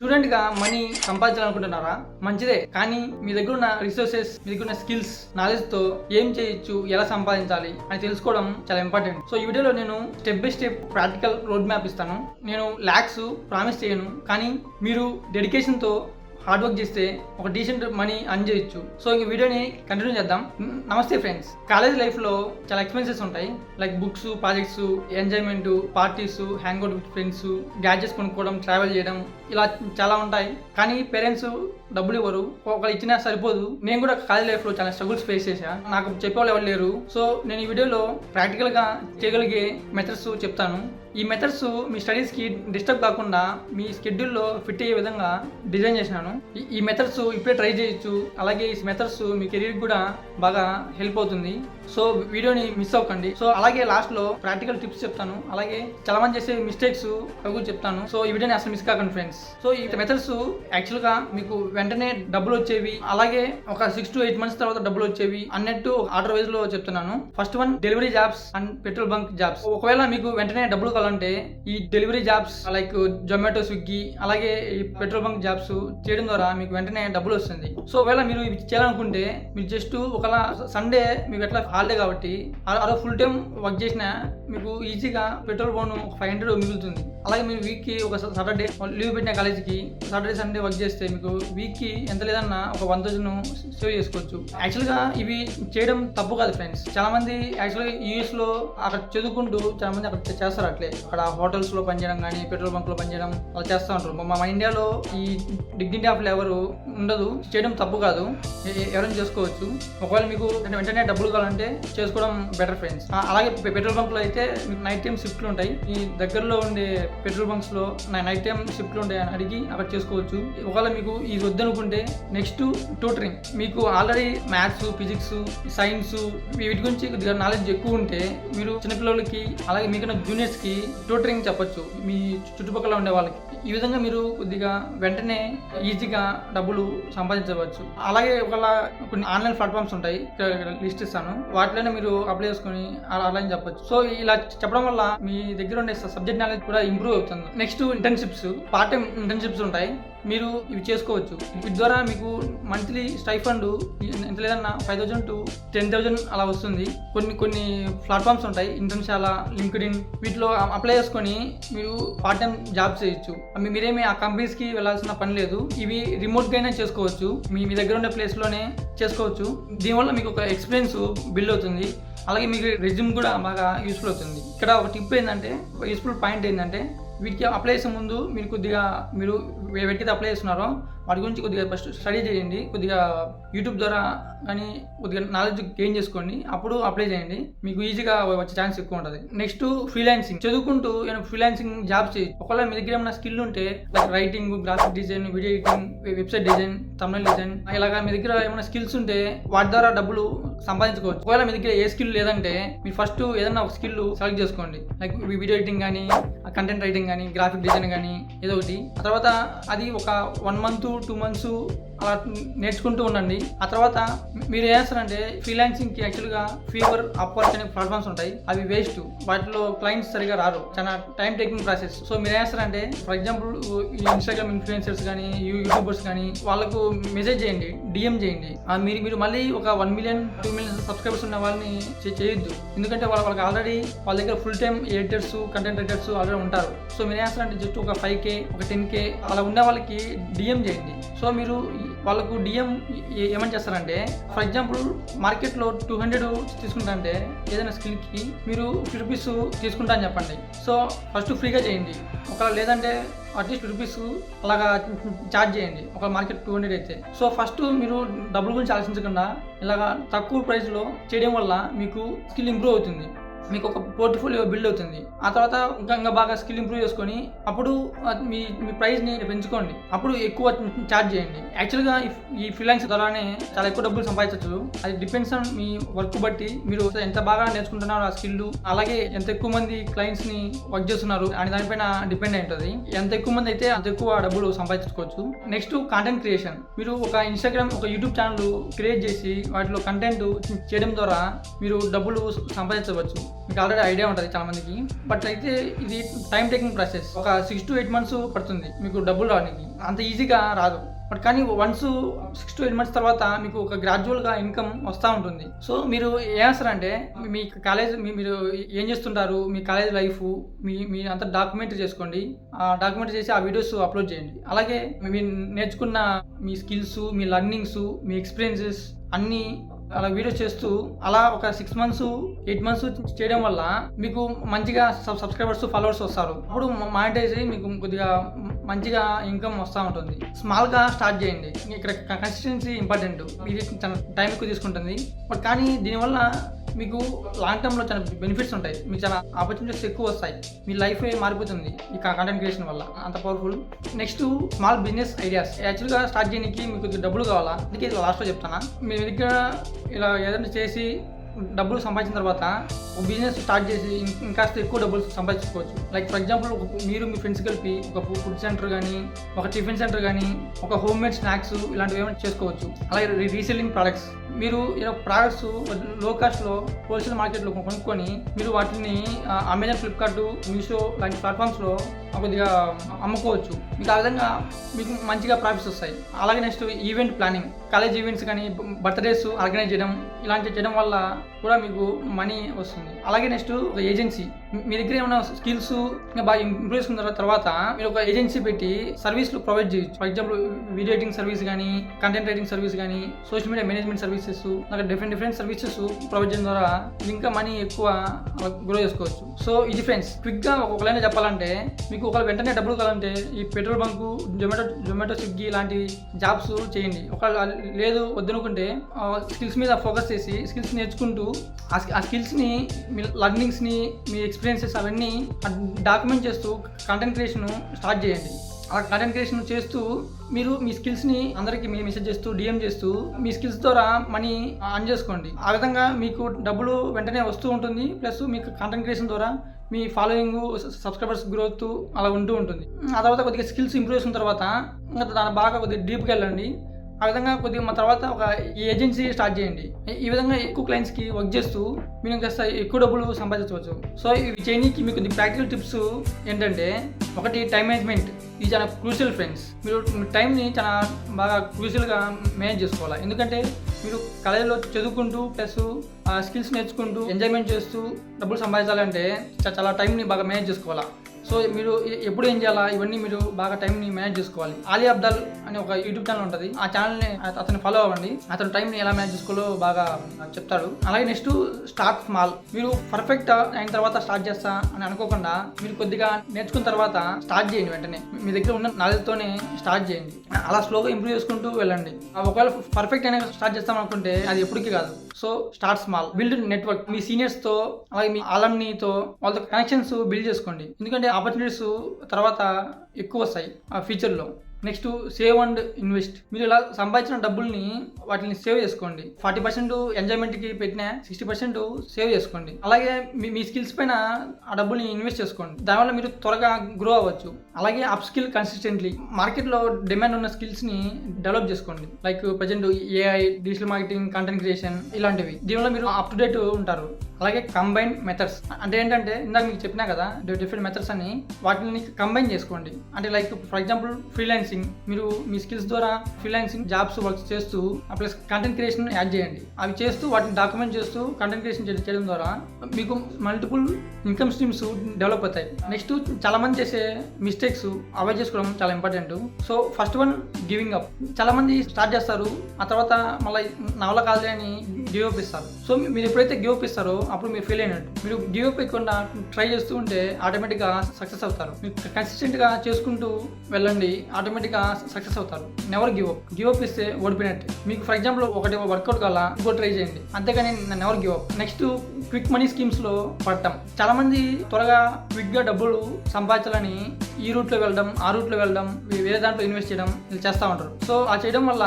స్టూడెంట్‌గా మనీ సంపాదించాలనుకుంటున్నారా? మంచిదే. కానీ మీ దగ్గర ఉన్న రిసోర్సెస్, మీ దగ్గర ఉన్న స్కిల్స్, నాలెడ్జ్‌తో ఏం చేయొచ్చు, ఎలా సంపాదించాలి అని తెలుసుకోవడం చాలా ఇంపార్టెంట్. సో ఈ వీడియోలో నేను step by step practical road map ఇస్తాను. నేను లాక్స్ ప్రామిస్ చేయను. కానీ మీరు డెడికేషన్‌తో హార్డ్ వర్క్ చేస్తే ఒక డీసెంట్ మనీ అర్న్ చేయొచ్చు. సో ఈ వీడియోని కంటిన్యూ చేద్దాం. నమస్తే ఫ్రెండ్స్. కాలేజ్ లైఫ్లో చాలా ఎక్స్పెన్సెస్ ఉంటాయి. Like books, projects, enjoyment, parties, hang out with friends, gadgets కొనుక్కోవడం, ట్రావెల్ చేయడం, ఇలా చాలా ఉంటాయి. కానీ పేరెంట్స్ డబ్బులు ఇవ్వరు. ఒకళ్ళు ఇచ్చినా సరిపోదు. నేను కూడా కాలేజ్ లైఫ్లో చాలా స్ట్రగుల్స్ ఫేస్ చేశా. నాకు చెప్పేవాళ్ళు ఎవరు లేరు. సో నేను ఈ వీడియోలో ప్రాక్టికల్గా చేయగలిగే మెథడ్స్ చెప్తాను. ఈ మెథడ్స్ మీ స్టడీస్కి డిస్టర్బ్ కాకుండా మీ షెడ్యూల్లో ఫిట్ అయ్యే విధంగా డిజైన్ చేసినాను. ఈ మెథడ్స్ ఇప్పుడే ట్రై చేయొచ్చు. అలాగే ఈ మెథడ్స్ మీ కెరీర్కి కూడా బాగా హెల్ప్ అవుతుంది. సో వీడియోని మిస్ అవ్వకండి. సో అలాగే లాస్ట్లో ప్రాక్టికల్ టిప్స్ చెప్తాను. అలాగే చాలా మంది చేసే మిస్టేక్స్ అవి చెప్తాను. సో ఈ వీడియోని అసలు మిస్ కాకండి ఫ్రెండ్స్. సో ఈ మెథడ్స్ యాక్చువల్గా మీకు వెంటనే డబ్బులు వచ్చేవి, అలాగే ఒక 6 to 8 months తర్వాత డబ్బులు వచ్చేవి అన్నట్టు ఆర్డర్ వైజ్ లో చెప్తున్నాను. First one, delivery jobs and petrol bunk jobs. ఒకవేళ మీకు వెంటనే డబ్బులు కావాలంటే ఈ delivery jobs like Zomato, Swiggy, అలాగే ఈ పెట్రోల్ బంక్ జాబ్స్ చేయడం ద్వారా మీకు వెంటనే డబ్బులు వస్తుంది. సో ఒకవేళ మీరు ఇవి చేయాలనుకుంటే మీరు జస్ట్ ఒకవేళ సండే మీకు ఎట్లా హాలిడే కాబట్టి అలా ఫుల్ టైం వర్క్ చేసినా మీకు ఈజీగా పెట్రోల్ బోన్ 500 మిగులుతుంది. అలాగే మీరు వీక్ కి ఒక సాటర్డే లీవ్ పెట్టిన కాలేజీకి సాటర్డే సండే వర్క్ చేస్తే మీకు వీక్ కి ఎంత లేదన్నా ఒక 1000 సేవ్ చేసుకోవచ్చు. యాక్చువల్గా ఇవి చేయడం తప్పు కాదు ఫ్రెండ్స్. చాలా మంది యాక్చువల్గా యూఎస్ లో అక్కడ చదువుకుంటూ చాలా మంది అక్కడ చేస్తారు. అట్లే అక్కడ హోటల్స్ లో పనిచేయడం కానీ పెట్రోల్ బంక్ లో పనిచేయడం అలా చేస్తూ ఉంటారు. మన ఇండియాలో ఈ డిగ్నిటీ ఆఫ్ లేబర్ ఉండదు. చేయడం తప్పు కాదు, ఎవరైనా చేసుకోవచ్చు. ఒకవేళ మీకు వెంటనే డబ్బులు కావాలంటే చేసుకోవడం బెటర్ ఫ్రెండ్స్. అలాగే పెట్రోల్ బంక్ లో అయితే మీకు నైట్ టైం షిఫ్ట్లు ఉంటాయి. ఈ దగ్గరలో ఉండే పెట్రోల్ బంక్స్ లో నైట్ టైం షిఫ్ట్లు ఉంటాయి అని అడిగి అక్కడ చేసుకోవచ్చు. ఒకవేళ మీకు ఇది వద్దనుకుంటే నెక్స్ట్ ట్యూటరింగ్. మీకు ఆల్రెడీ మ్యాథ్స్, ఫిజిక్స్, సైన్స్ వీటి గురించి కొద్దిగా నాలెడ్జ్ ఎక్కువ ఉంటే మీరు చిన్నపిల్లలకి అలాగే మీకన్నా జూనియర్స్ కి ట్యూటరింగ్ చెప్పొచ్చు మీ చుట్టుపక్కల ఉండే వాళ్ళకి. ఈ విధంగా మీరు కొద్దిగా వెంటనే ఈజీగా డబ్బులు సంపాదించవచ్చు. అలాగే ఒకవేళ కొన్ని ఆన్లైన్ ప్లాట్ఫామ్స్ ఉంటాయి, లిస్ట్ ఇస్తాను, వాటిలోనే మీరు అప్లై చేసుకుని అలా అని చెప్పొచ్చు. సో ఇలా చెప్పడం వల్ల మీ దగ్గర ఉండే సబ్జెక్ట్ నాలెడ్జ్ కూడా ఇంప్రూవ్ అవుతుంది. Next internships, part time internships ఉంటాయి. మీరు ఇవి చేసుకోవచ్చు. వీటి ద్వారా మీకు మంత్లీ స్టైఫండ్ ఎంత లేదన్నా 5000 to 10,000 అలా వస్తుంది. కొన్ని ప్లాట్ఫామ్స్ ఉంటాయి, ఇంటర్న్షాల, లింక్డ్ఇన్, వీటిలో అప్లై చేసుకొని మీరు పార్ట్ టైం జాబ్ చేయొచ్చు. మీరేమి ఆ కంపెనీస్కి వెళ్ళాల్సిన పని లేదు. ఇవి రిమోట్గా అయినా చేసుకోవచ్చు. మీ దగ్గర ఉండే ప్లేస్లోనే చేసుకోవచ్చు. దీనివల్ల మీకు ఒక ఎక్స్పీరియన్స్ బిల్డ్ అవుతుంది. అలాగే మీకు రెజ్యూమ్ కూడా బాగా యూస్ఫుల్ అవుతుంది. ఇక్కడ ఒక టిప్ ఏంటంటే, యూస్ఫుల్ పాయింట్ ఏంటంటే, వీటికి అప్లై చేసే ముందు మీరు కొద్దిగా మీరు వీటికైతే అప్లై చేస్తున్నారో వాటి గురించి కొద్దిగా ఫస్ట్ స్టడీ చేయండి. కొద్దిగా యూట్యూబ్ ద్వారా కానీ కొద్దిగా నాలెడ్జ్ గెయిన్ చేసుకోండి. అప్పుడు అప్లై చేయండి. మీకు ఈజీగా వచ్చే ఛాన్స్ ఎక్కువ ఉంటుంది. Next, freelancing. చదువుకుంటూ ఏమైనా ఫ్రీలాన్సింగ్ జాబ్స్ చేయొచ్చు. ఒకవేళ మీ దగ్గర ఏమైనా స్కిల్ ఉంటే like writing, graphic design, video editing, website design, thumbnail design, ఇలాగా మీ దగ్గర ఏమైనా స్కిల్స్ ఉంటే వాటి ద్వారా డబ్బులు సంపాదించుకోవచ్చు. ఒకవేళ మీ దగ్గర ఏ స్కిల్ లేదంటే మీరు ఫస్ట్ ఏదైనా ఒక స్కిల్ సెలెక్ట్ చేసుకోండి. లైక్ వీడియో ఎడిటింగ్ కానీ, కంటెంట్ రైటింగ్ కానీ, గ్రాఫిక్ డిజైన్ కానీ ఏదో ఒకటి. ఆ తర్వాత అది ఒక 1 month 2 months అలా నేర్చుకుంటూ ఉండండి. ఆ తర్వాత మీరు ఏం చేస్తారంటే, ఫ్రీలాన్సింగ్కి యాక్చువల్గా ఫీవర్, అప్వర్క్ అనే ప్లాట్ఫామ్స్ ఉంటాయి. అవి వేస్ట్. వాటిలో క్లయింట్స్ సరిగా రారు. చాలా టైం టేకింగ్ ప్రాసెస్. సో మీరు ఏం చేస్తారంటే, ఫర్ ఎగ్జాంపుల్ ఈ ఇన్స్టాగ్రామ్ ఇన్ఫ్లుయెన్సర్స్ కానీ, యూట్యూబర్స్ కానీ వాళ్ళకు మెసేజ్ చేయండి, డిఎం చేయండి. మీరు మళ్ళీ ఒక 1 million 2 million సబ్స్క్రైబర్స్ ఉన్న వాళ్ళని చేయొద్దు. ఎందుకంటే వాళ్ళకి ఆల్రెడీ వాళ్ళ దగ్గర full time editors, content writers already ఉంటారు. సో మీరు ఏం చేస్తారంటే, జస్ట్ ఒక 5K, ఒక 10K అలా ఉన్న వాళ్ళకి డిఎం చేయండి. సో మీరు వాళ్ళకు డిఎం ఏమని చేస్తారంటే, ఫర్ ఎగ్జాంపుల్ మార్కెట్లో 200 తీసుకుంటా అంటే ఏదైనా స్కిల్కి మీరు 50 rupees తీసుకుంటా అని చెప్పండి. సో ఫస్ట్ ఫ్రీగా చేయండి. ఒకవేళ లేదంటే అట్లీస్ట్ రూపీస్ అలాగా ఛార్జ్ చేయండి. ఒక మార్కెట్ 200 అయితే. సో ఫస్ట్ మీరు డబ్బుల గురించి ఆలోచించకుండా ఇలాగా తక్కువ ప్రైస్లో చేయడం వల్ల మీకు స్కిల్ ఇంప్రూవ్ అవుతుంది. మీకు ఒక పోర్ట్ఫోలియో బిల్డ్ అవుతుంది. ఆ తర్వాత ఇంకా బాగా స్కిల్ ఇంప్రూవ్ చేసుకొని అప్పుడు మీ ప్రైస్ని పెంచుకోండి. అప్పుడు ఎక్కువ ఛార్జ్ చేయండి. యాక్చువల్గా ఈ ఫ్రీలాన్స్ ద్వారానే చాలా ఎక్కువ డబ్బులు సంపాదించవచ్చు. అది డిపెండ్స్ ఆన్ మీ వర్క్ బట్టి. మీరు ఎంత బాగా నేర్చుకుంటున్నారో ఆ స్కిల్, అలాగే ఎంత ఎక్కువ మంది క్లయింట్స్ని వర్క్ చేస్తున్నారు అని దానిపైన డిపెండ్ అయి ఉంటుంది. ఎంత ఎక్కువ మంది అయితే అంత ఎక్కువ డబ్బులు సంపాదించుకోవచ్చు. Next, content creation. మీరు ఒక ఇన్స్టాగ్రామ్, ఒక యూట్యూబ్ ఛానల్ క్రియేట్ చేసి వాటిలో కంటెంట్ చేయడం ద్వారా మీరు డబ్బులు సంపాదించవచ్చు. మీకు ఆల్రెడీ ఐడియా ఉంటుంది చాలా మందికి. బట్ అయితే ఇది టైం టేకింగ్ ప్రాసెస్. ఒక 6 to 8 months పడుతుంది మీకు డబ్బులు రావడానికి. అంత ఈజీగా రాదు. బట్ కానీ వన్స్ 6 to 8 months తర్వాత మీకు ఒక గ్రాడ్యువల్గా ఇన్కమ్ వస్తూ ఉంటుంది. సో మీరు ఏం చేస్తారంటే మీ కాలేజ్ మీరు ఏం చేస్తుంటారు, మీ కాలేజ్ లైఫ్ మీ అంతా డాక్యుమెంట్ చేసుకోండి. ఆ డాక్యుమెంట్ చేసి ఆ వీడియోస్ అప్లోడ్ చేయండి. అలాగే మీరు నేర్చుకున్న మీ స్కిల్స్, మీ లర్నింగ్స్, మీ ఎక్స్పీరియన్సెస్ అన్నీ అలా వీడియో చేస్తూ అలా ఒక 6 months 8 months చేయడం వల్ల మీకు మంచిగా సబ్స్క్రైబర్స్ ఫాలోవర్స్ వస్తారు. అప్పుడు మానిటైజ్ మీకు కొద్దిగా మంచిగా ఇన్కమ్ వస్తూ ఉంటుంది. స్మాల్గా స్టార్ట్ చేయండి. ఇక్కడ కన్సిస్టెన్సీ ఇంపార్టెంట్. ఇది చాలా టైం ఎక్కువ తీసుకుంటుంది. బట్ కానీ దీనివల్ల మీకు లాంగ్ టర్మ్లో చాలా బెనిఫిట్స్ ఉంటాయి. మీకు చాలా ఆపర్చునిటీస్ ఎక్కువ వస్తాయి. మీ లైఫ్ మారిపోతుంది ఈ కంటెంట్ క్రియేషన్ వల్ల. అంత powerful. Next small business ideas. యాక్చువల్గా స్టార్ట్ చేయడానికి మీకు డబ్బులు కావాలా, అందుకే ఇలా లాస్ట్లో చెప్తాను. మీ దగ్గర ఇలా ఏదైనా చేసి డబ్బులు సంపాదించిన తర్వాత ఒక బిజినెస్ స్టార్ట్ చేసి ఇంకాస్త ఎక్కువ డబ్బులు సంపాదించుకోవచ్చు. లైక్ ఫర్ ఎగ్జాంపుల్ మీరు మీ ఫ్రెండ్స్ కలిపి ఒక ఫుడ్ సెంటర్ కానీ, ఒక టిఫిన్ సెంటర్ కానీ, ఒక హోమ్ మేడ్ స్నాక్స్ ఇలాంటివి ఏమైనా చేసుకోవచ్చు. అలాగే రీసెల్లింగ్ ప్రోడక్ట్స్. మీరు ప్రోడక్ట్స్ లో కాస్ట్లో హోల్సేల్ మార్కెట్లో కొనుక్కొని మీరు వాటిని అమెజాన్, ఫ్లిప్కార్ట్, మీషో లాంటి ప్లాట్ఫామ్స్లో కొద్దిగా అమ్ముకోవచ్చు. మీకు ఆ విధంగా మీకు మంచిగా ప్రాఫిట్స్ వస్తాయి. అలాగే next event planning. College events కానీ, బర్త్డేస్ ఆర్గనైజ్ చేయడం, ఇలాంటివి చేయడం వల్ల కూడా మీకు మనీ వస్తుంది. అలాగే నెక్స్ట్ ఒక ఏజెన్సీ. మీ దగ్గర ఏమైనా స్కిల్స్ ఇంకా బాగా ఇంప్రూవ్ చేసుకున్న తర్వాత మీరు ఒక ఏజెన్సీ పెట్టి సర్వీస్లు ప్రొవైడ్ చేయొచ్చు. For example video editing service కానీ, కంటెంట్ రైటింగ్ సర్వీస్ కానీ, సోషల్ మీడియా మేనేజ్మెంట్ సర్వీసెస్, అలా డిఫరెంట్ సర్వీసెస్ ప్రొవైడ్ చేయడం ద్వారా ఇంకా మనీ ఎక్కువ గ్రో చేసుకోవచ్చు. సో ఇది ఫ్రెండ్స్ క్విక్గా ఒకవేళ చెప్పాలంటే, మీకు ఒకవేళ వెంటనే డబ్బులు కావాలంటే ఈ పెట్రోల్ బంకు, జొమాటో, స్విగ్గీ లాంటి జాబ్స్ చేయండి. ఒకవేళ లేదు వద్దనుకుంటే స్కిల్స్ మీద ఫోకస్ చేసి స్కిల్స్ నేర్చుకుంటూ ఆ స్కిల్స్ని, మీ లర్నింగ్స్ని, మీ ఎక్స్పీరియన్సెస్ అవన్నీ డాక్యుమెంట్ చేస్తూ కంటెంట్ క్రియేషన్ స్టార్ట్ చేయండి. ఆ కంటెంట్ క్రియేషన్ చేస్తూ మీరు మీ స్కిల్స్ని అందరికీ మీ మెసేజ్ చేస్తూ, డిఎం చేస్తూ మీ స్కిల్స్ ద్వారా మనీ అర్న్ చేసుకోండి. ఆ విధంగా మీకు డబ్బులు వెంటనే వస్తూ ఉంటుంది. ప్లస్ మీకు కంటెంట్ క్రియేషన్ ద్వారా మీ ఫాలోయింగ్, సబ్స్క్రైబర్స్ గ్రోత్ అలా ఉంటూ ఉంటుంది. ఆ తర్వాత కొద్దిగా స్కిల్స్ ఇంప్రూవ్ చేసిన తర్వాత ఇంకా దాన్ని బాగా కొద్దిగా డీప్గా వెళ్ళండి. ఆ విధంగా కొద్దిగా మా తర్వాత ఒక ఏజెన్సీ స్టార్ట్ చేయండి. ఈ విధంగా ఎక్కువ క్లయింట్స్కి వర్క్ చేస్తూ మీరు ఇంకా ఎక్కువ డబ్బులు సంపాదించవచ్చు. సో ఇవి చేయడానికి మీకు కొద్ది ప్రాక్టికల్ టిప్స్ ఏంటంటే, ఒకటి టైం మేనేజ్మెంట్. ఇది చాలా క్రూషియల్ ఫ్రెండ్స్. మీరు టైంని చాలా బాగా క్రూషియల్గా మేనేజ్ చేసుకోవాలి. ఎందుకంటే మీరు కాలేజీలో చదువుకుంటూ ప్లస్ స్కిల్స్ నేర్చుకుంటూ ఎంజాయ్మెంట్ చేస్తూ డబ్బులు సంపాదించాలంటే చాలా టైంని బాగా మేనేజ్ చేసుకోవాలి. సో మీరు ఎప్పుడు ఏం చేయాలా ఇవన్నీ మీరు బాగా టైంని మేనేజ్ చేసుకోవాలి. ఆలీ అబ్దాల్ అనే ఒక యూట్యూబ్ ఛానల్ ఉంటుంది. ఆ ఛానల్ని అతను ఫాలో అవ్వండి. అతను టైంని ఎలా మేనేజ్ చేసుకోవాలో బాగా చెప్తాడు. అలాగే నెక్స్ట్ స్టార్ట్ స్మాల్. మీరు పర్ఫెక్ట్ అయిన తర్వాత స్టార్ట్ చేస్తా అని అనుకోకుండా మీరు కొద్దిగా నేర్చుకున్న తర్వాత స్టార్ట్ చేయండి. వెంటనే మీ దగ్గర ఉన్న నాలెడ్జ్తోనే స్టార్ట్ చేయండి. అలా స్లోగా ఇంప్రూవ్ చేసుకుంటూ వెళ్ళండి. ఒకవేళ పర్ఫెక్ట్ అయినా స్టార్ట్ చేస్తాం అనుకుంటే అది ఎప్పటికీ కాదు. So start small. Build network. మీ సీనియర్స్తో అలాగే మీ ఆలమ్నీతో వాళ్ళతో కనెక్షన్స్ బిల్డ్ చేసుకోండి. ఎందుకంటే ఆపర్చునిటీస్ తర్వాత ఎక్కువ వస్తాయి ఆ ఫ్యూచర్లో. Next save and invest. మీరు ఇలా సంపాదించిన డబ్బుల్ని వాటిని సేవ్ చేసుకోండి. 40% ఎంజాయ్మెంట్కి పెట్టిన 60% సేవ్ చేసుకోండి. అలాగే మీ స్కిల్స్ పైన ఆ డబ్బుల్ని ఇన్వెస్ట్ చేసుకోండి. దానివల్ల మీరు త్వరగా గ్రో అవ్వచ్చు. అలాగే అప్ స్కిల్ కన్సిస్టెంట్లీ. మార్కెట్లో డిమాండ్ ఉన్న స్కిల్స్ని డెవలప్ చేసుకోండి. Like present AI, digital marketing, content creation ఇలాంటివి. దీనివల్ల మీరు అప్ టు డేట్ ఉంటారు. అలాగే కంబైన్ మెథడ్స్. అంటే ఏంటంటే ఇందాక మీకు చెప్పినా కదా డిఫరెంట్ మెథడ్స్ అని, వాటిని కంబైన్ చేసుకోండి. అంటే లైక్ ఫర్ ఎగ్జాంపుల్ ఫ్రీలాన్సింగ్. మీరు మీ స్కిల్స్ ద్వారా ఫ్రీలాన్సింగ్ జాబ్స్ వర్క్ చేస్తూ ప్లస్ కంటెంట్ క్రియేషన్ యాడ్ చేయండి. అవి చేస్తూ వాటిని డాక్యుమెంట్ చేస్తూ కంటెంట్ క్రియేషన్ చేయడం ద్వారా మీకు మల్టిపుల్ ఇన్కమ్ స్ట్రీమ్స్ డెవలప్ అవుతాయి. నెక్స్ట్ చాలా మంది చేసే మిస్టేక్స్ అవాయిడ్ చేసుకోవడం చాలా important. So first one giving up. చాలా మంది స్టార్ట్ చేస్తారు, ఆ తర్వాత మళ్ళీ నా వల్ల కాదులే అని గివ్ అప్ ఇస్తారు. సో మీరు ఎప్పుడైతే గివ్ అప్ ఇస్తారో అప్పుడు మీరు ఫెయిల్ అయినట్టు. మీరు గివ్ అప్ ఇవ్వకుండా ట్రై చేస్తూ ఉంటే ఆటోమేటిక్గా సక్సెస్ అవుతారు. మీరు కన్సిస్టెంట్గా చేసుకుంటూ వెళ్ళండి, ఆటోమేటిక్గా సక్సెస్ అవుతారు. Never give up. Give up ఇస్తే ఓడిపోయినట్టు. మీకు ఫర్ ఎగ్జాంపుల్ ఒకటి వర్కౌట్ కావాలా, ఇంకో ట్రై చేయండి, అంతేగాని never give up. Next quick money schemes లో పడటం. చాలా మంది త్వరగా క్విక్ గా డబ్బులు సంపాదించాలని ఈ రూట్లో వెళ్ళడం, ఆ రూట్లో వెళ్ళడం, వేరే దాంట్లో ఇన్వెస్ట్ చేయడం ఇలా చేస్తూ ఉంటారు. సో ఆ చేయడం వల్ల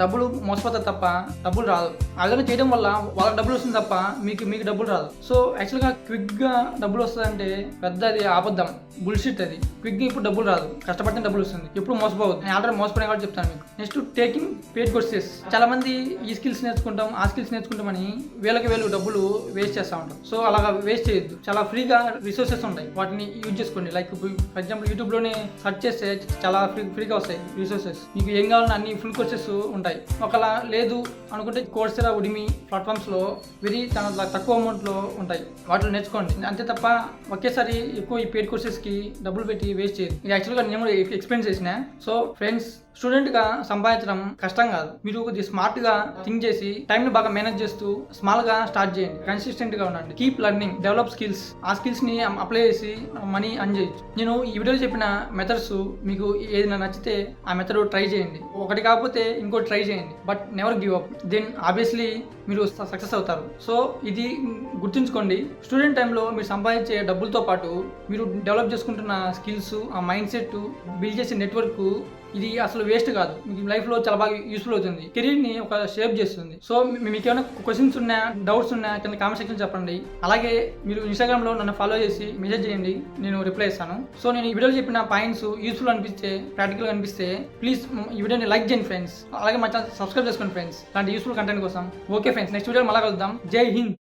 డబ్బులు మోసపోతారు తప్ప డబ్బులు రాదు. ఆ విధంగా చేయడం వల్ల వాళ్ళకి డబ్బులు వస్తుంది తప్ప మీకు డబ్బులు రాదు. సో యాక్చువల్గా క్విక్గా డబ్బులు వస్తుందంటే పెద్ద అది అబద్ధం, బుల్షిట్. అది క్విక్గా ఇప్పుడు డబ్బులు రాదు, కష్టపడితే డబ్బులు వస్తుంది. ఎప్పుడు మోసపోవద్దు. నేను ఆల్రెడీ మోసపోయిన కాబట్టి చెప్తాను మీకు. Next taking paid courses. చాలా మంది ఈ స్కిల్స్ నేర్చుకుంటాం, ఆ స్కిల్స్ నేర్చుకుంటామని వేలకు డబ్బులు వేస్ట్ చేస్తూ ఉంటాం. సో అలాగా వేస్ట్ చేయొద్దు. చాలా ఫ్రీగా రిసోర్సెస్ ఉంటాయి, వాటిని యూజ్ చేసుకోండి. లైక్ ఫర్ ఎగ్జాంపుల్ యూట్యూబ్లోనే సెర్చ్ చేస్తే చాలా ఫ్రీగా వస్తాయి రిసోర్సెస్. మీకు ఏం కావాలన్నా అన్ని ఫుల్ కోర్సెస్ ఉంటాయి. ఒకలా లేదు అనుకుంటే కోర్సెరా, ఉడిమి ప్లాట్ఫామ్స్లో చాలా తక్కువ అమౌంట్లో ఉంటాయి, వాటిలో నేర్చుకోండి. అంతే తప్ప ఒకేసారి ఎక్కువ ఈ పెయిడ్ కోర్సెస్కి డబ్బులు పెట్టి వేస్ట్ చేయదు. ఇది యాక్చువల్గా నేను ఎక్స్పీరియన్స్ చేసిన. సో ఫ్రెండ్స్, స్టూడెంట్గా సంపాదించడం కష్టం కాదు. మీరు కొద్దిగా స్మార్ట్గా థింక్ చేసి టైంని బాగా మేనేజ్ చేస్తూ స్మాల్గా స్టార్ట్ చేయండి. కన్సిస్టెంట్గా ఉండండి. Keep learning, develop skills. ఆ స్కిల్స్ని అప్లై చేసి మనీ అర్న్ చేయొచ్చు. నేను ఈ వీడియోలో చెప్పిన మెథడ్స్ మీకు ఏదైనా నచ్చితే ఆ మెథడ్ ట్రై చేయండి. ఒకటి కాకపోతే ఇంకోటి ట్రై చేయండి, but never give up. Then obviously మీరు సక్సెస్ అవుతారు. సో ఇది గుర్తుంచుకోండి. స్టూడెంట్ టైంలో మీరు సంపాదించే డబ్బులతో పాటు మీరు డెవలప్ చేసుకుంటున్న స్కిల్స్, ఆ మైండ్ సెట్, బిల్డ్ చేసే నెట్వర్క్, ఇది అసలు వేస్ట్ కాదు. మీకు లైఫ్లో చాలా బాగా యూస్ఫుల్ అవుతుంది. కెరీర్ని ఒక షేప్ చేస్తుంది. సో మీకు ఏమైనా క్వశ్చన్స్ ఉన్నా, డౌట్స్ ఉన్నా కింద కామెంట్ సెక్షన్ చెప్పండి. అలాగే మీరు ఇన్స్టాగ్రామ్లో నన్ను ఫాలో చేసి మెసేజ్ చేయండి, నేను రిప్లై ఇస్తాను. సో నేను ఈ వీడియోలో చెప్పిన పాయింట్స్ యూస్ఫుల్ అనిపిస్తే, ప్రాక్టికల్గా అనిపిస్తే ప్లీజ్ ఈ వీడియోని లైక్ చేయండి ఫ్రెండ్స్. అలాగే మా ఛానల్ సబ్స్క్రైబ్ చేసుకోండి ఫ్రెండ్స్, ఇలాంటి యూస్ఫుల్ కంటెంట్ కోసం. ఓకే ఫ్రెండ్స్, నెక్స్ట్ వీడియో మళ్ళీ కలుద్దాం. జై హింద్.